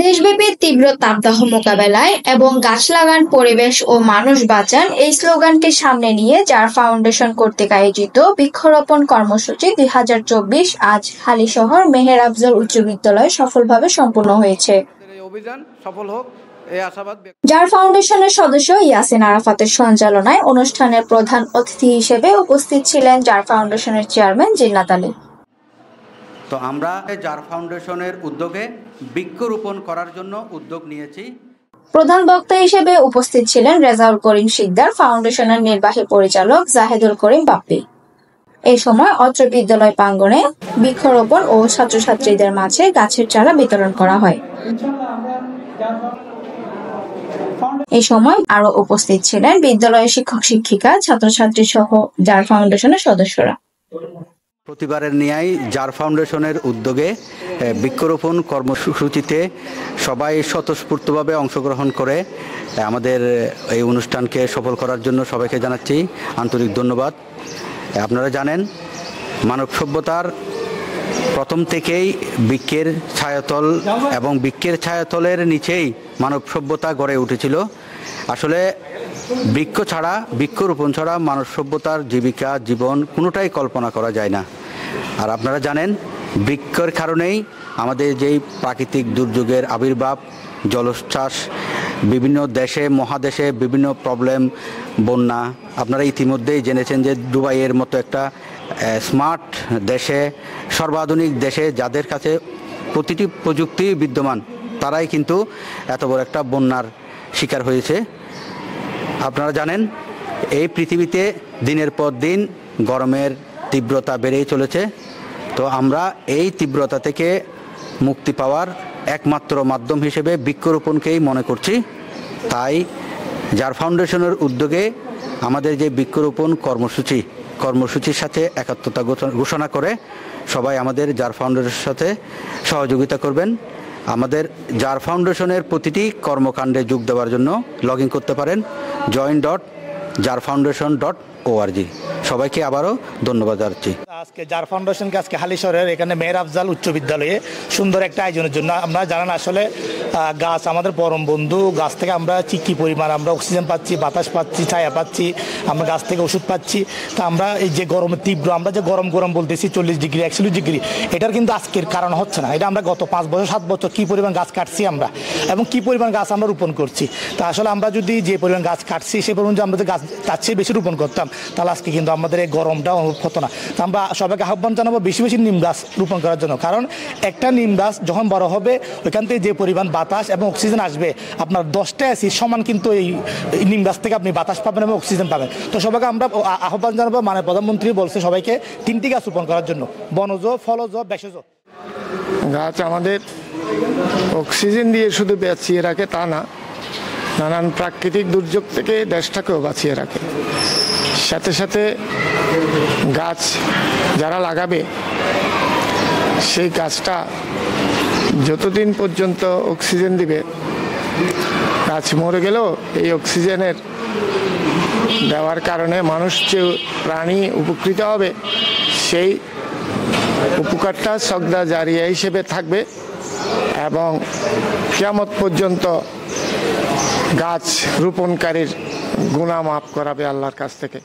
দেশব্যাপী তীব্র তাপদাহ মোকাবেলায় এবং গাছ লাগান পরিবেশ ও মানুষ বাঁচান এই স্লোগানকে সামনে নিয়ে জার ফাউন্ডেশন কর্তৃক আয়োজিত বৃক্ষরোপণ কর্মসূচি ২০২৪ আজ হালিশহর মেহের আফজাল উচ্চ বিদ্যালয়ে সফলভাবে সম্পন্ন হয়েছে। অভিযান সফল হোক এই আশাবাদ। জার ফাউন্ডেশনের সদস্য ইয়াসিন আরাফাতের সঞ্চালনায় অনুষ্ঠানের প্রধান অতিথি হিসেবে উপস্থিত ছিলেন জার ফাউন্ডেশনের চেয়ারম্যান জিন্নাত আলী। তো আমরা জার ফাউন্ডেশনের উদ্যোগে বৃক্ষরোপণ করার জন্য উদ্যোগ নিয়েছি। প্রধান বক্তা হিসেবে উপস্থিত ছিলেন রেজাউল করিম শিকদার, ফাউন্ডেশনের নির্বাহী পরিচালক জাহেদুল করিম বাপ্পি। এই সময় অত্র বিদ্যালয় প্রাঙ্গণে বৃক্ষরোপণ ও ছাত্রছাত্রীদের মাঝে গাছের চারা বিতরণ করা হয়। এই সময় আরো উপস্থিত ছিলেন বিদ্যালয়ের শিক্ষক শিক্ষিকা, ছাত্রছাত্রী সহ জার ফাউন্ডেশনের সদস্যরা। প্রতিবারের ন্যায় জার ফাউন্ডেশনের উদ্যোগে বৃক্ষরোপণ কর্মসূচিতে সবাই স্বতঃস্ফূর্তভাবে অংশগ্রহণ করে আমাদের এই অনুষ্ঠানকে সফল করার জন্য সবাইকে জানাচ্ছি আন্তরিক ধন্যবাদ। আপনারা জানেন মানব সভ্যতার প্রথম থেকেই বৃক্ষের ছায়াতল এবং বৃক্ষের ছায়াতলের নিচেই মানব সভ্যতা গড়ে উঠেছিল। আসলে বৃক্ষরোপণ ছাড়া মানব সভ্যতার জীবিকা জীবন কোনোটাই কল্পনা করা যায় না। আর আপনারা জানেন বৃক্ষের কারণেই আমাদের যেই প্রাকৃতিক দুর্যোগের আবির্ভাব, জলোচ্ছ্বাস, বিভিন্ন দেশে মহাদেশে বিভিন্ন প্রবলেম, বন্যা, আপনারা ইতিমধ্যেই জেনেছেন যে দুবাইয়ের মতো একটা স্মার্ট দেশে, সর্বাধুনিক দেশে যাদের কাছে প্রতিটি প্রযুক্তি বিদ্যমান, তারাই কিন্তু এত বড় একটা বন্যার শিকার হয়েছে। আপনারা জানেন এই পৃথিবীতে দিনের পর দিন গরমের তীব্রতা বেড়েই চলেছে। তো আমরা এই তীব্রতা থেকে মুক্তি পাওয়ার একমাত্র মাধ্যম হিসেবে বৃক্ষরোপণকেই মনে করছি। তাই জার ফাউন্ডেশনের উদ্যোগে আমাদের যে বৃক্ষরোপণ কর্মসূচির সাথে একাত্মতা ঘোষণা করে সবাই আমাদের জার ফাউন্ডেশনের সাথে সহযোগিতা করবেন। আমাদের জার ফাউন্ডেশনের প্রতিটি কর্মকাণ্ডে যোগ দেওয়ার জন্য লগ ইন করতে পারেন join.jarfoundation.org। সবাইকে আবারও ধন্যবাদ জানাচ্ছি। আজকে জার ফাউন্ডেশনকে আজকে হালিশহরের এখানে মেহের আফজাল উচ্চ বিদ্যালয়ে সুন্দর একটা আয়োজনের জন্য আমরা জানেন আসলে গাছ আমাদের পরম বন্ধু। গাছ থেকে আমরা কি পরিমাণ আমরা অক্সিজেন পাচ্ছি, বাতাস পাচ্ছি, ছায়া পাচ্ছি, আমরা গাছ থেকে ওষুধ পাচ্ছি। তা আমরা এই যে গরমের তীব্র আমরা যে গরম বলতেছি 40 ডিগ্রি 41 ডিগ্রি, এটার কিন্তু আজকের কারণ হচ্ছে না। এটা আমরা গত 5 বছর 7 বছর কী পরিমাণ গাছ কাটছি আমরা এবং কী পরিমাণ গাছ আমরা রোপণ করছি। তা আসলে আমরা যদি যে পরিমাণ গাছ কাটছি সেই পরিমাণ যদি আমরা যদি গাছ তার চেয়ে বেশি রোপণ করতাম তাহলে আজকে কিন্তু আমাদের এই গরমটা অনুভব হতো না। তা আমরা সবাইকে আহ্বান জানাবো বেশি নিম গাছ রোপণ করার জন্য। কারণ একটা নিম গাছ যখন বড় হবে ওইখান থেকে যে পরিমাণ বাতাস এবং অক্সিজেন আসবে, আপনার 10টা অ্যাসিড সমান কিন্তু এই নিম গাছ থেকে আপনি বাতাস পাবেন এবং অক্সিজেন পাবেন। তো সবাইকে আমরা আহ্বান জানাবো, মানে প্রধানমন্ত্রী বলছে সবাইকে 3টি গাছ রোপণ করার জন্য, বনজ, ফলজ, ভেষজ। গাছ আমাদের অক্সিজেন দিয়ে শুধু বাঁচিয়ে রাখে তা না, নানান প্রাকৃতিক দুর্যোগ থেকে দেশটাকেও বাঁচিয়ে রাখে। সাথে সাথে গাছ যারা লাগাবে সেই গাছটা যতদিন পর্যন্ত অক্সিজেন দিবে, গাছ মরে গেলেও এই অক্সিজেনের দেওয়ার কারণে মানুষ যে প্রাণী উপকৃত হবে সেই উপকারটা সদকা জারিয়া হিসেবে থাকবে এবং কিয়ামত পর্যন্ত গাছ রোপণকারীর গুনাহ মাফ করাবে আল্লাহর কাছ থেকে।